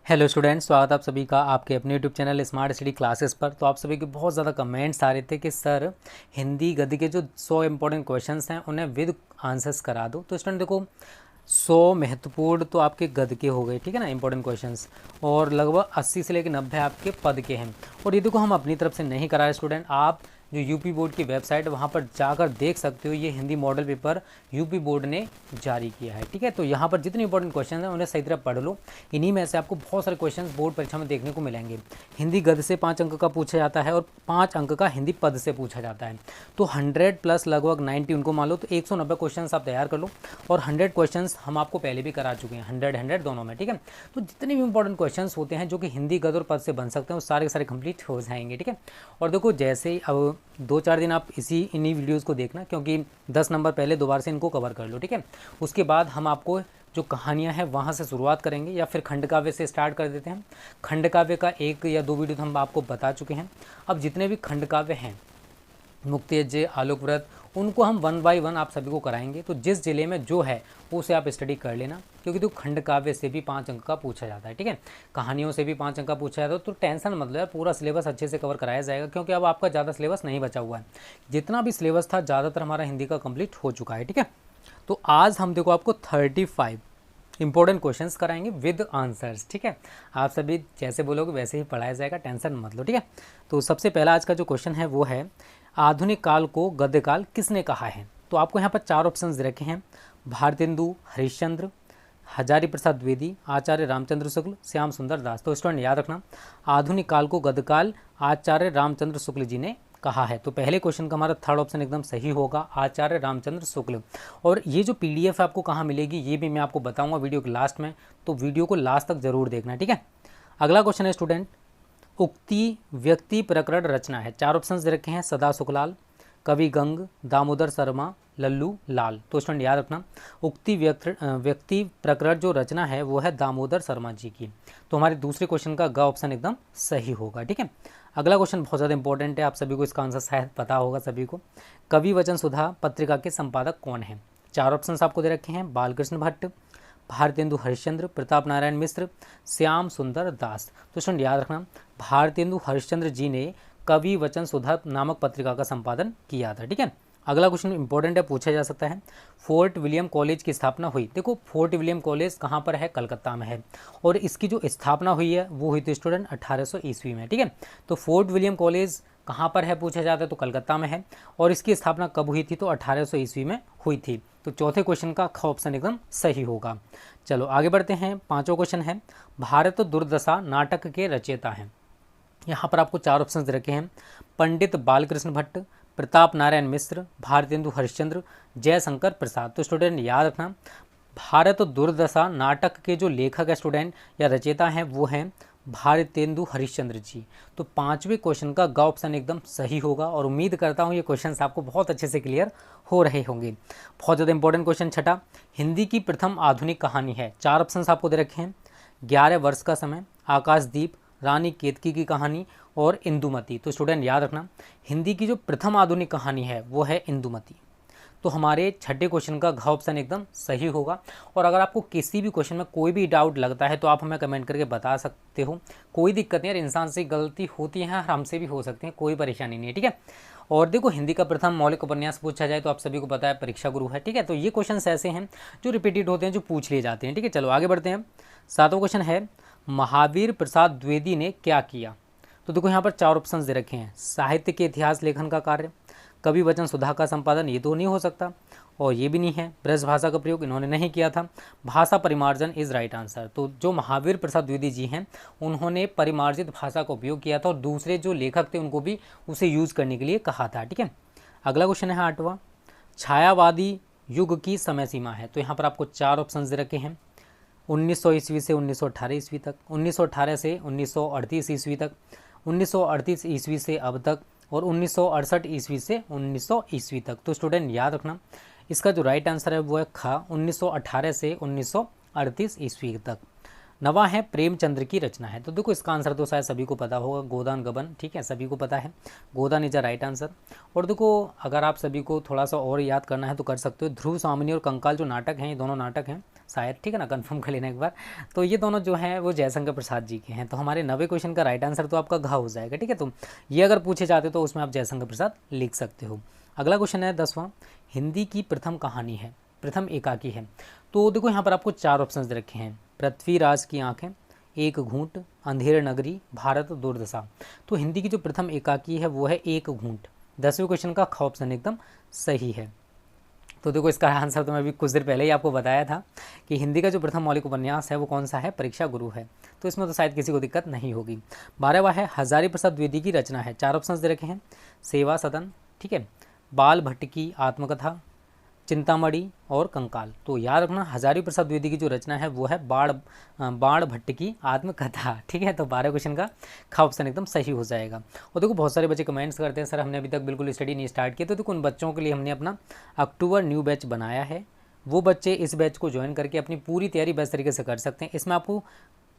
Hello students, स्वागत आप सभी का आपके अपने YouTube channel smart study classes पर। तो आप सभी के बहुत ज़्यादा कमेंट्स आ रहे थे कि सर हिंदी गद्य के जो 100 इंपॉर्टेंट क्वेश्चंस हैं उन्हें विद आंसर्स करा दो। तो स्टूडेंट देखो, 100 महत्वपूर्ण तो आपके गद्य के हो गए, ठीक है ना, इंपॉर्टेंट क्वेश्चंस, और लगभग 80 से लेकर 90 आपके पद के हैं। और ये देखो हम अपनी तरफ से नहीं करा रहे स्टूडेंट, आप जो यूपी बोर्ड की वेबसाइट वहाँ पर जाकर देख सकते हो, ये Hindi model paper UP board ने जारी किया है, ठीक है। तो यहाँ पर जितने इंपॉर्टेंट क्वेश्चन हैं उन्हें सही तरह पढ़ लो। इन्हीं में से आपको बहुत सारे क्वेश्चंस बोर्ड परीक्षा में देखने को मिलेंगे। हिंदी गद्य से 5 अंक का पूछा जाता है और 5 अंक का हिंदी पद से पूछा जाता है। तो 100 प्लस लगभग 90 उनको मान लो, तो 190 क्वेश्चन आप तैयार कर लो। और 100 क्वेश्चन हम आपको पहले भी करा चुके हैं, 100 दोनों में, ठीक है। तो जितने भी इंपॉर्टेंट क्वेश्चन होते हैं जो कि हिंदी गद्य और पद से बन सकते हैं वो सारे के सारे कंप्लीट हो जाएंगे, ठीक है। और देखो जैसे ही अब 2-4 दिन आप इन्हीं वीडियोज़ को देखना, क्योंकि 10 नंबर पहले दोबारा से इनको कवर कर लो, ठीक है। उसके बाद हम आपको जो कहानियाँ हैं वहाँ से शुरुआत करेंगे, या फिर खंड काव्य से स्टार्ट कर देते हैं। खंड काव्य का 1 या 2 वीडियो तो हम आपको बता चुके हैं। अब जितने भी खंड काव्य हैं, मुक्तयज्ञ, आलोक व्रत, उनको हम 1 बाय 1 आप सभी को कराएंगे। तो जिस जिले में जो है उसे आप स्टडी कर लेना, क्योंकि तो खंड काव्य से भी 5 अंक का पूछा जाता है, ठीक है। कहानियों से भी 5 अंक का पूछा जाता है। तो टेंशन मतलब यार, पूरा सिलेबस अच्छे से कवर कराया जाएगा, क्योंकि अब आपका ज़्यादा सिलेबस नहीं बचा हुआ है। जितना भी सिलेबस था ज़्यादातर हमारा हिंदी का कंप्लीट हो चुका है, ठीक है। तो आज हम देखो आपको 35 इंपॉर्टेंट क्वेश्चंस कराएंगे विद आंसर्स, ठीक है। आप सभी जैसे बोलोगे वैसे ही पढ़ाया जाएगा, टेंशन मत लो, ठीक है। तो सबसे पहला आज का जो क्वेश्चन है वो है, आधुनिक काल को गद्य काल किसने कहा है। तो आपको यहाँ पर 4 ऑप्शंस रखे हैं, भारतेंदु हरिश्चंद्र, हजारी प्रसाद द्विवेदी, आचार्य रामचंद्र शुक्ल, श्याम सुंदर दास। तो स्टूडेंट याद रखना, आधुनिक काल को गद्य काल आचार्य रामचंद्र शुक्ल जी ने कहा है। तो पहले क्वेश्चन का हमारा थर्ड ऑप्शन एकदम सही होगा, आचार्य रामचंद्र शुक्ल। और ये जो पीडीएफ आपको कहाँ मिलेगी ये भी मैं आपको बताऊंगा वीडियो के लास्ट में, तो वीडियो को लास्ट तक जरूर देखना, ठीक है। अगला क्वेश्चन है स्टूडेंट, उक्ति व्यक्ति प्रकरण रचना है। 4 ऑप्शंस दे रखे हैं, सदा सुखलाल, कवि गंग, दामोदर शर्मा, लल्लू लाल। तो स्टूडेंट याद रखना, उक्ति व्यक्ति प्रकरण जो रचना है वो है दामोदर शर्मा जी की। तो हमारे दूसरे क्वेश्चन का ग ऑप्शन एकदम सही होगा, ठीक है। अगला क्वेश्चन बहुत ज़्यादा इंपॉर्टेंट है, आप सभी को इसका आंसर शायद पता होगा सभी को। कवि वचन सुधा पत्रिका के संपादक कौन है। 4 ऑप्शंस आपको दे रखे हैं, बालकृष्ण भट्ट, भारतेंदु हरिश्चंद्र, प्रताप नारायण मिश्र, श्याम सुंदर दास। तो स्टूडेंट याद रखना, भारतेंदु हरिश्चंद्र जी ने कवि वचन सुधा नामक पत्रिका का संपादन किया था, ठीक है। अगला क्वेश्चन इंपॉर्टेंट है, पूछा जा सकता है, फोर्ट विलियम कॉलेज की स्थापना हुई। देखो फोर्ट विलियम कॉलेज कहाँ पर है, कलकत्ता में है, और इसकी जो स्थापना हुई है वो हुई थी स्टूडेंट 1800 ईस्वी में, ठीक है। तो फोर्ट विलियम कॉलेज कहाँ पर है पूछा जाता है, तो कलकत्ता में है, और इसकी स्थापना कब हुई थी, तो 1800 ईस्वी में हुई थी। तो चौथे क्वेश्चन का ख ऑप्शन एकदम सही होगा। चलो आगे बढ़ते हैं, 5वां क्वेश्चन है, भारत दुर्दशा नाटक के रचयिता हैं। यहाँ पर आपको 4 ऑप्शन रखे हैं, पंडित बालकृष्ण भट्ट, प्रताप नारायण मिश्र, भारतेंदु हरिश्चंद्र, जयशंकर प्रसाद। तो स्टूडेंट याद रखना, भारत दुर्दशा नाटक के जो लेखक है स्टूडेंट या रचयिता हैं वो हैं भारतेंदु हरिश्चंद्र जी। तो 5वें क्वेश्चन का ग ऑप्शन एकदम सही होगा, और उम्मीद करता हूँ ये क्वेश्चन आपको बहुत अच्छे से क्लियर हो रहे होंगे। बहुत ज़्यादा इंपॉर्टेंट क्वेश्चन छठा, हिंदी की प्रथम आधुनिक कहानी है। 4 ऑप्शन आपको दे रखे हैं, 11 वर्ष का समय, आकाशदीप, रानी केतकी की कहानी और इंदुमती। तो स्टूडेंट याद रखना, हिंदी की जो प्रथम आधुनिक कहानी है वो है इंदुमती। तो हमारे छठे क्वेश्चन का घ ऑप्शन एकदम सही होगा। और अगर आपको किसी भी क्वेश्चन में कोई भी डाउट लगता है तो आप हमें कमेंट करके बता सकते हो, कोई दिक्कत नहीं है, इंसान से गलती होती है, हमसे भी हो सकती है, कोई परेशानी नहीं है, ठीक है। और देखो हिंदी का प्रथम मौलिक उपन्यास पूछा जाए तो आप सभी को पता है परीक्षा गुरु है, ठीक है। तो ये क्वेश्चन ऐसे हैं जो रिपीटेड होते हैं, जो पूछ लिए जाते हैं, ठीक है। चलो आगे बढ़ते हैं, 7वां क्वेश्चन है, महावीर प्रसाद द्विवेदी ने क्या किया। तो देखो यहाँ पर 4 ऑप्शंस दे रखे हैं, साहित्य के इतिहास लेखन का कार्य, कवि वचन सुधा का संपादन, ये तो नहीं हो सकता, और ये भी नहीं है, ब्रज भाषा का प्रयोग इन्होंने नहीं किया था, भाषा परिमार्जन इज राइट आंसर। तो जो महावीर प्रसाद द्विवेदी जी हैं उन्होंने परिमार्जित भाषा का उपयोग किया था, और दूसरे जो लेखक थे उनको भी उसे यूज करने के लिए कहा था, ठीक है। अगला क्वेश्चन है 8वां, छायावादी युग की समय सीमा है। तो यहाँ पर आपको 4 ऑप्शन दे रखे हैं, 1900 ईस्वी से 1918 ईस्वी तक, 1918 से 1938 ईस्वी तक, 1938 ईस्वी से अब तक, और 1968 ईस्वी से 1900 ईस्वी तक। तो स्टूडेंट याद रखना, इसका जो राइट आंसर है वो है ख, 1918 से 1938 ईस्वी तक। नवा है प्रेमचंद्र की रचना है। तो देखो इसका आंसर तो शायद सभी को पता होगा, गोदान गबन, ठीक है, सभी को पता है, गोदान इज अ राइट आंसर। और देखो अगर आप सभी को थोड़ा सा और याद करना है तो कर सकते हो, ध्रुव सामनी और कंकाल जो नाटक हैं, ये दोनों नाटक हैं शायद, ठीक है ना, कंफर्म कर लेना एक बार। तो ये दोनों जो हैं वो जयशंकर प्रसाद जी के हैं। तो हमारे 90 क्वेश्चन का राइट आंसर तो आपका घ हो जाएगा, ठीक है। तो ये अगर पूछे जाते तो उसमें आप जयशंकर प्रसाद लिख सकते हो। अगला क्वेश्चन है 10वां, हिंदी की प्रथम कहानी है, प्रथम एकाकी है। तो देखो यहाँ पर आपको 4 ऑप्शन दे रखे हैं, पृथ्वीराज की आंखें, एक घूंट, अंधेर नगरी, भारत दुर्दशा। तो हिंदी की जो प्रथम एकाकी है वो है एक घूंट। 10वें क्वेश्चन का ख ऑप्शन एकदम सही है। तो देखो इसका आंसर तो मैं अभी कुछ देर पहले ही आपको बताया था कि हिंदी का जो प्रथम मौलिक उपन्यास है वो कौन सा है, परीक्षा गुरु है। तो इसमें तो शायद किसी को दिक्कत नहीं होगी। 12वां है हजारी प्रसाद द्विवेदी की रचना है, 4 ऑप्शन दे रखे हैं, सेवा सदन, ठीक है, बाल भट्ट की आत्मकथा, चिंतामणि और कंकाल। तो याद रखना हजारी प्रसाद द्विवेदी की जो रचना है वो है बाण भट्ट की आत्मकथा, ठीक है। तो 12 क्वेश्चन का ख ऑप्शन एकदम सही हो जाएगा। और देखो बहुत सारे बच्चे कमेंट्स करते हैं सर हमने अभी तक बिल्कुल स्टडी नहीं स्टार्ट किया। तो देखो उन बच्चों के लिए हमने अपना अक्टूबर न्यू बैच बनाया है, वो बच्चे इस बैच को ज्वाइन करके अपनी पूरी तैयारी बेस्ट तरीके से कर सकते हैं। इसमें आपको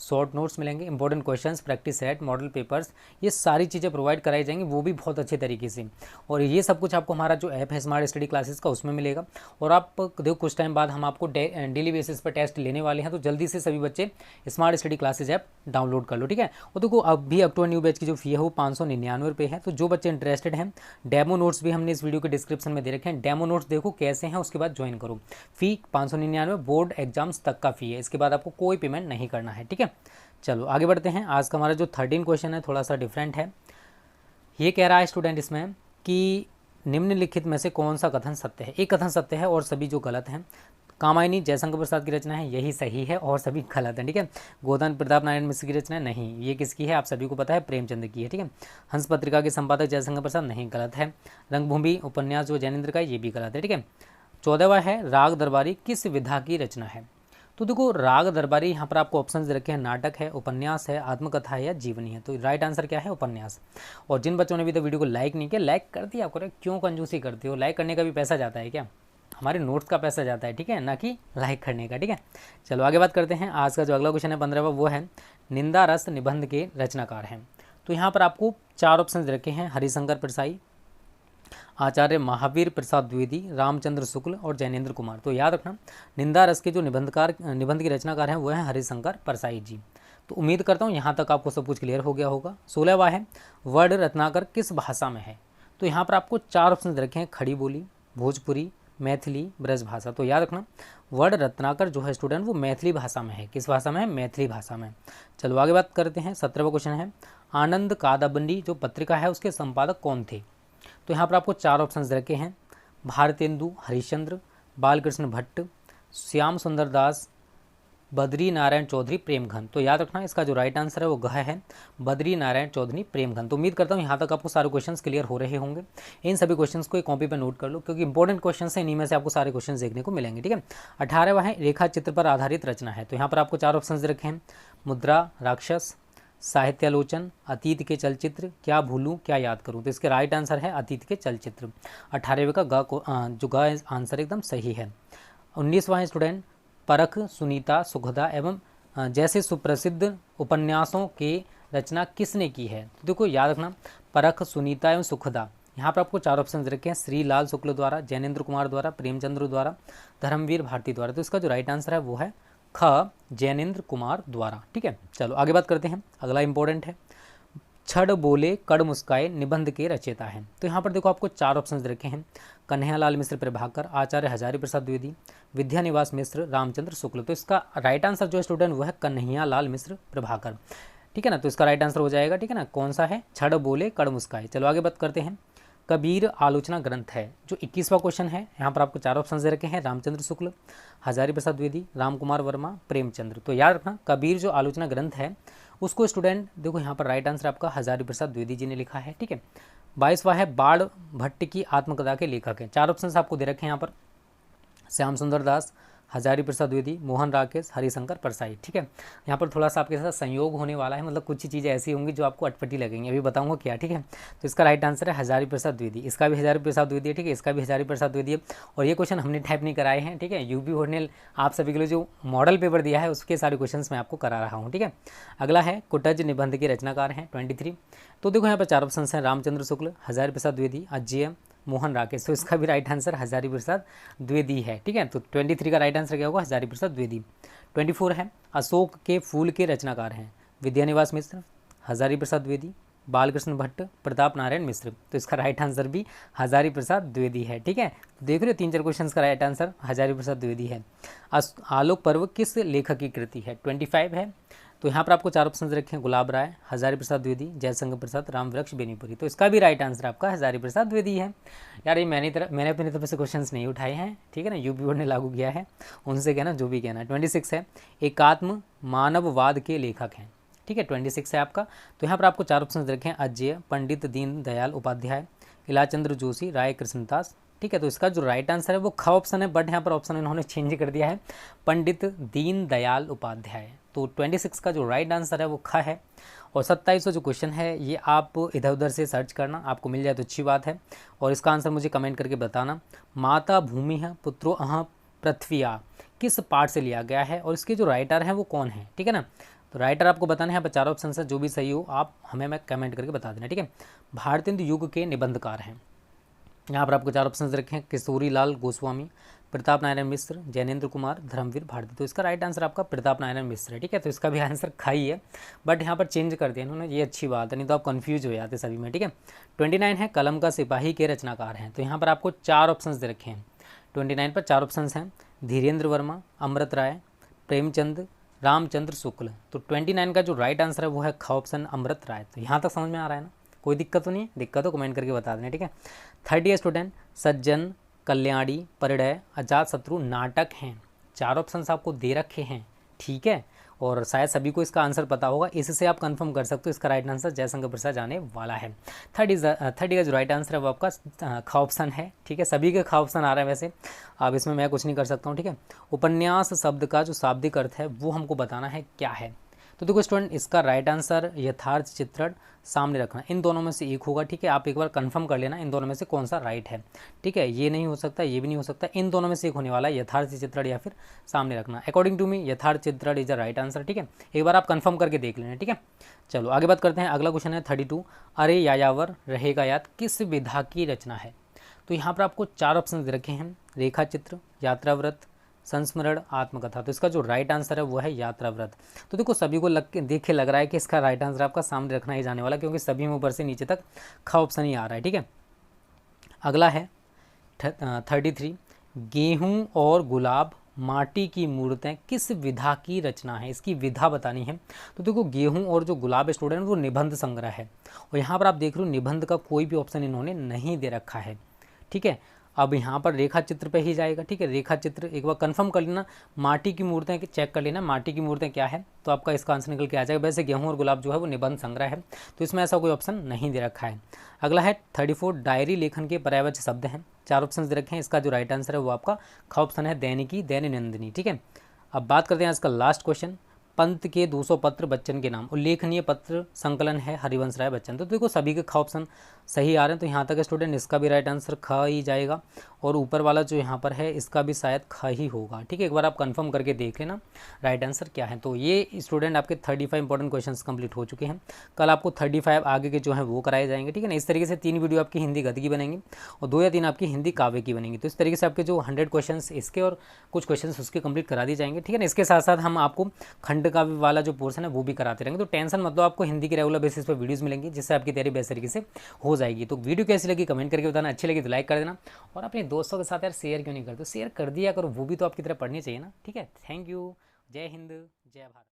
शॉर्ट नोट्स मिलेंगे, important questions, practice set, model papers, ये सारी चीज़ें प्रोवाइड कराई जाएंगी, वो भी बहुत अच्छे तरीके से। और ये सब कुछ आपको हमारा जो ऐप है स्मार्ट स्टडी क्लासेस का उसमें मिलेगा। और आप देखो कुछ टाइम बाद हम आपको डेली बेसिस पर टेस्ट लेने वाले हैं, तो जल्दी से सभी बच्चे smart study classes app download कर लो, ठीक है। और देखो अभी अक्टूबर न्यू बैच की जो फी है वो 599 रुपये है। तो जो बच्चे इंटरेस्टेड हैं, डेमो नोट्स भी हमने इस वीडियो के डिस्क्रिप्शन में दे रखे हैं, डेमो नोट्स देखो कैसे हैं, उसके बाद ज्वाइन करो। फी 599 बोर्ड एग्जाम्स तक का फी है, इसके बाद आपको कोई पेमेंट नहीं करना है, ठीक है। चलो आगे बढ़ते हैं। आज का हमारा जो 13 क्वेश्चन है थोड़ा सा डिफरेंट है। ये कह रहा है स्टूडेंट इसमें कि निम्नलिखित में से कौन सा कथन सत्य है। एक कथन सत्य है और सभी जो गलत हैं। कामायनी जयशंकर प्रसाद की रचना है, यही सही है और सभी गलत हैं, ठीक है। गोदान प्रताप नारायण मिश्र की रचना है, नहीं, ये किसकी है आप सभी को पता है, प्रेमचंद की है, ठीक है। हंस पत्रिका के संपादक जयशंकर प्रसाद, नहीं, गलत है। रंगभूमि उपन्यास जो जैनेन्द्र का है, ये भी गलत है, ठीक है। 14वां है राग दरबारी किस विधा की रचना है। तो देखो राग दरबारी यहाँ पर आपको ऑप्शंस दे रखे हैं, नाटक है, उपन्यास है, आत्मकथा है या जीवनी है। तो राइट आंसर क्या है, उपन्यास। और जिन बच्चों ने भी तो वीडियो को लाइक नहीं किया, लाइक कर दिया करो, क्यों कंजूसी करते हो, लाइक करने का भी पैसा जाता है क्या, हमारे नोट्स का पैसा जाता है, ठीक है, ना कि लाइक करने का, ठीक है। चलो आगे बात करते हैं। आज का जो अगला क्वेश्चन है 15वां, वो है निंदा रस निबंध के रचनाकार हैं। तो यहाँ पर आपको 4 ऑप्शन रखे हैं, हरिशंकर परसाई, आचार्य महावीर प्रसाद द्विवेदी, रामचंद्र शुक्ल और जैनेन्द्र कुमार। तो याद रखना निंदा रस के जो निबंध के रचनाकार हैं वो हैं हरिशंकर परसाई जी। तो उम्मीद करता हूँ यहाँ तक आपको सब कुछ क्लियर हो गया होगा। 16वां है वर्ड रत्नाकर किस भाषा में है। तो यहाँ पर आपको 4 ऑप्शन रखे हैं, खड़ी बोली, भोजपुरी, मैथिली, ब्रज भाषा। तो याद रखना वर्ड रत्नाकर जो है स्टूडेंट वो मैथिली भाषा में है। किस भाषा में है, मैथिली भाषा में। चलो आगे बात करते हैं। 17वां क्वेश्चन है आनंद कादंबरी जो पत्रिका है उसके संपादक कौन थे। तो यहाँ पर आपको 4 ऑप्शन रखे हैं, भारतेंदु हरिश्चंद्र, बालकृष्ण भट्ट, श्याम सुंदर दास, बद्री नारायण चौधरी, प्रेमघन। तो याद रखना इसका जो राइट आंसर है वो घ है, बद्री नारायण चौधरी प्रेमघन। तो उम्मीद करता हूँ यहाँ तक आपको सारे क्वेश्चंस क्लियर हो रहे होंगे। इन सभी क्वेश्चंस को एक कॉपी पर नोट कर लो क्योंकि इंपॉर्टेंट क्वेश्चंस हैं, इन्हीं में से आपको सारे क्वेश्चंस देखने को मिलेंगे, ठीक है। 18वां है रेखा चित्र पर आधारित रचना है। तो यहाँ पर आपको 4 ऑप्शन रखे हैं, मुद्रा, राक्षस, साहित्यालोचन, अतीत के चलचित्र, क्या भूलूं क्या याद करूं। तो इसके राइट आंसर है अतीत के चलचित्र। 18वें का जो ग आंसर एकदम सही है। 19वां है स्टूडेंट परख, सुनीता, सुखदा एवं जैसे सुप्रसिद्ध उपन्यासों के रचना किसने की है। तो देखो याद रखना परख, सुनीता एवं सुखदा, यहाँ पर आपको 4 ऑप्शन रखे हैं, श्री लाल शुक्ल द्वारा, जैनेन्द्र कुमार द्वारा, प्रेमचंद्र द्वारा, धर्मवीर भारती द्वारा। तो इसका जो राइट आंसर है वो है ख, जैनेन्द्र कुमार द्वारा, ठीक है। चलो आगे बात करते हैं। अगला इंपॉर्टेंट है छड़ बोले कड़ मुस्काए निबंध के रचयिता हैं। तो यहाँ पर देखो आपको 4 ऑप्शन रखे हैं, कन्हैयालाल मिश्र प्रभाकर, आचार्य हजारी प्रसाद द्विवेदी, विद्यानिवास मिश्र, रामचंद्र शुक्ल। तो इसका राइट आंसर जो है स्टूडेंट वो है कन्हैयालाल मिश्र प्रभाकर, ठीक है ना। तो इसका राइट आंसर हो जाएगा, ठीक है ना, कौन सा है, छड़ बोले कड़ मुस्काए। चलो आगे बात करते हैं। कबीर आलोचना ग्रंथ है जो 21वां क्वेश्चन है। यहाँ पर आपको 4 ऑप्शन दे रखे हैं, रामचंद्र शुक्ल, हजारी प्रसाद द्विवेदी, राम कुमार वर्मा, प्रेमचंद्र। तो याद रखना कबीर जो आलोचना ग्रंथ है उसको स्टूडेंट देखो यहाँ पर राइट आंसर आपका हजारी प्रसाद द्विवेदी जी ने लिखा है, ठीक है। 22वां है बाण भट्ट की आत्मकथा के लेखक हैं। 4 ऑप्शन आपको दे रखे हैं यहाँ पर, श्याम सुंदर दास, हजारी प्रसाद द्विवेदी, मोहन राकेश, हरिशंकर परसाई। ठीक है, यहाँ पर थोड़ा सा आपके साथ संयोग होने वाला है, मतलब कुछ चीज़ें ऐसी होंगी जो आपको अटपटी लगेंगी, अभी बताऊंगा क्या। ठीक है, तो इसका राइट आंसर है हजारी प्रसाद द्विवेदी। इसका भी हजारी प्रसाद द्विवेदी है। ठीक है, इसका भी हजारी प्रसाद द्विवेदी है। और ये क्वेश्चन हमने टाइप नहीं कराए हैं। ठीक है, यूपी बोर्ड ने आप सभी के लिए जो मॉडल पेपर दिया है उसके सारे क्वेश्चन मैं आपको करा रहा हूँ। ठीक है, अगला है कुटज निबंध के रचनाकार हैं 23। तो देखो यहाँ पर 4 ऑप्शन हैं, रामचंद्र शुक्ल, हजारी प्रसाद द्विवेदी, अजय, मोहन राकेश। तो इसका भी राइट आंसर हजारी प्रसाद द्विवेदी है। ठीक है, तो 23 का राइट आंसर क्या होगा, हजारी प्रसाद द्विवेदी। 24 है, अशोक के फूल के रचनाकार हैं विद्यानिवास मिश्र, हजारी प्रसाद द्विवेदी, बालकृष्ण भट्ट, प्रताप नारायण मिश्र। तो इसका राइट आंसर भी हजारी प्रसाद द्विवेदी है। ठीक है, तो देख रहे हो 3-4 क्वेश्चन का राइट आंसर हजारी प्रसाद द्विवेदी है। आलोक पर्व किस लेखक की कृति है, 25 है। तो यहाँ पर आपको 4 ऑप्शन रखे हैं, गुलाब राय, हजारी प्रसाद द्विवेदी, जयशंकर प्रसाद, रामवृक्ष बेनीपुरी। तो इसका भी राइट आंसर आपका हजारी प्रसाद द्विवेदी है। यार ये मैंने अपनी तरफ से क्वेश्चंस नहीं उठाए हैं। ठीक है ना, यूपी बोर्ड ने लागू किया है, उनसे कहना जो भी कहना। 26 है, एकात्म मानववाद के लेखक हैं। ठीक है, 26 है आपका। तो यहाँ पर आपको 4 ऑप्शन रखे हैं, अजय, पंडित दीनदयाल उपाध्याय, इलाचंद्र जोशी, राय कृष्णदास। ठीक है, तो इसका जो राइट आंसर है वो ख ऑप्शन है, बट यहाँ पर ऑप्शन इन्होंने चेंज कर दिया है, पंडित दीनदयाल उपाध्याय। तो 26 का जो राइट आंसर है वो ख है। और 27 जो क्वेश्चन है ये आप इधर उधर से सर्च करना, आपको मिल जाए तो अच्छी बात है। और इसका आंसर मुझे कमेंट करके बताना। माता भूमि है पुत्रो अह पृथ्विया किस पार्ट से लिया गया है और इसके जो राइटर हैं वो कौन है। ठीक है ना, तो राइटर आपको बताना है। यहाँ पर 4 ऑप्शन है, जो भी सही हो आप हमें कमेंट करके बता देना। ठीक है, भारतीय युग के निबंधकार हैं। यहाँ पर आपको 4 ऑप्शन रखे हैं, किशोरी लाल गोस्वामी, प्रताप नारायण मिश्र, जैनेन्द्र कुमार, धर्मवीर भारती। तो इसका राइट आंसर आपका प्रताप नारायण मिश्र है। ठीक है, तो इसका भी आंसर खाई है, बट यहाँ पर चेंज कर दिया इन्होंने, ये अच्छी बात है, नहीं तो आप कंफ्यूज हो जाते सभी में। ठीक है, 29 है, कलम का सिपाही के रचनाकार हैं। तो यहाँ पर आपको 4 ऑप्शन दे रखे हैं, 29 पर 4 ऑप्शन हैं, धीरेन्द्र वर्मा, अमृत राय, प्रेमचंद, रामचंद्र शुक्ल। तो 29 का जो राइट आंसर है वो है ख ऑप्शन अमृत राय। तो यहाँ तक समझ में आ रहा है ना, कोई दिक्कत तो नहीं है, दिक्कत हो कमेंट करके बता देना। ठीक है, 30 स्टूडेंट, सज्जन, कल्याणी, परिणय, अजात शत्रु नाटक हैं। 4 ऑप्शंस आपको दे रखे हैं। ठीक है, और शायद सभी को इसका आंसर पता होगा, इससे आप कंफर्म कर सकते हो इसका राइट आंसर जयशंकर प्रसाद जाने वाला है। 30 का जो राइट आंसर है वो आपका ख ऑप्शन है। ठीक है, सभी के ख ऑप्शन आ रहा है वैसे, अब इसमें मैं कुछ नहीं कर सकता हूँ। ठीक है, उपन्यास शब्द का जो शाब्दिक अर्थ है वो हमको बताना है क्या है। तो देखो स्टूडेंट, इसका राइट आंसर यथार्थ चित्रण सामने रखना, इन दोनों में से एक होगा। ठीक है, आप एक बार कंफर्म कर लेना इन दोनों में से कौन सा राइट है। ठीक है, ये नहीं हो सकता, ये भी नहीं हो सकता, इन दोनों में से एक होने वाला है, यथार्थ चित्रण या फिर सामने रखना। अकॉर्डिंग टू मी यथार्थ चित्रण इज द राइट आंसर। ठीक है, एक बार आप कंफर्म करके देख लेना। ठीक है, चलो आगे बात करते हैं। अगला क्वेश्चन है 32, अरे यायावर रहेगा याद किस विधा की रचना है। तो यहाँ पर आपको 4 ऑप्शन दे रखे हैं, रेखा चित्र, यात्राव्रत, संस्मरण, आत्मकथा। तो इसका जो राइट आंसर है वो है यात्राव्रत। तो देखो सभी को देख के लग रहा है कि इसका राइट आंसर आपका सामने रखना ही जाने वाला, क्योंकि सभी में ऊपर से नीचे तक ख ऑप्शन ही आ रहा है। ठीक है, अगला है 33, गेहूं और गुलाब माटी की मूर्तें किस विधा की रचना है, इसकी विधा बतानी है। तो देखो गेहूं और जो गुलाब स्टूडेंट वो निबंध संग्रह है, और यहाँ पर आप देख रहे हो निबंध का कोई भी ऑप्शन इन्होंने नहीं दे रखा है। ठीक है, अब यहाँ पर रेखा चित्र पे ही जाएगा। ठीक है, रेखा चित्र एक बार कंफर्म कर लेना, माटी की मूर्तें चेक कर लेना, माटी की मूर्तें क्या है, तो आपका इसका आंसर निकल के आ जाएगा। वैसे गेहूं और गुलाब जो है वो निबंध संग्रह है, तो इसमें ऐसा कोई ऑप्शन नहीं दे रखा है। अगला है 34, डायरी लेखन के पर्यायवाची शब्द हैं। 4 ऑप्शन दे रखे हैं, इसका जो राइट आंसर है वो आपका ख ऑप्शन है, दैनिकी, दैनंदिनी। ठीक है, अब बात करते हैं इसका लास्ट क्वेश्चन, पंत के 200 पत्र बच्चन के नाम, उल्लेखनीय पत्र संकलन है हरिवंश राय बच्चन। तो देखो सभी के ख ऑप्शन सही आ रहे हैं, तो यहाँ तक स्टूडेंट इसका भी राइट आंसर ख ही जाएगा, और ऊपर वाला जो यहाँ पर है इसका भी शायद ख ही होगा। ठीक है, एक बार आप कंफर्म करके देख लेना राइट आंसर क्या है। तो ये स्टूडेंट आपके 35 इंपॉर्टेंट क्वेश्चंस कंप्लीट हो चुके हैं। कल आपको 35 आगे के जो है वो कराए जाएंगे। ठीक है ना, इस तरीके से 3 वीडियो आपकी हिंदी गद्य की बनेंगी और 2 या 3 आपकी हिंदी काव्य की बनेंगी। तो इस तरीके से आपके जो 100 क्वेश्चन इसके और कुछ क्वेश्चन उसके कंप्लीट करा दिए जाएंगे। ठीक है ना, इसके साथ साथ हम आपको खंड काव्य वाला जो पोर्शन है वो भी कराते रहेंगे। तो टेंशन मतलब आपको हिंदी की रेगुलर बेसिस पर वीडियोस मिलेंगी, जिससे आपकी तैयारी बेस्ट तरीके से हो जाएगी। तो वीडियो कैसी लगी कमेंट करके बताना, अच्छी लगी तो लाइक कर देना, और अपने दोस्तों के साथ यार शेयर क्यों नहीं करते, शेयर कर दिया करो, वो भी तो आपकी तरह पढ़नी चाहिए ना। ठीक है, थैंक यू, जय हिंद, जय भारत।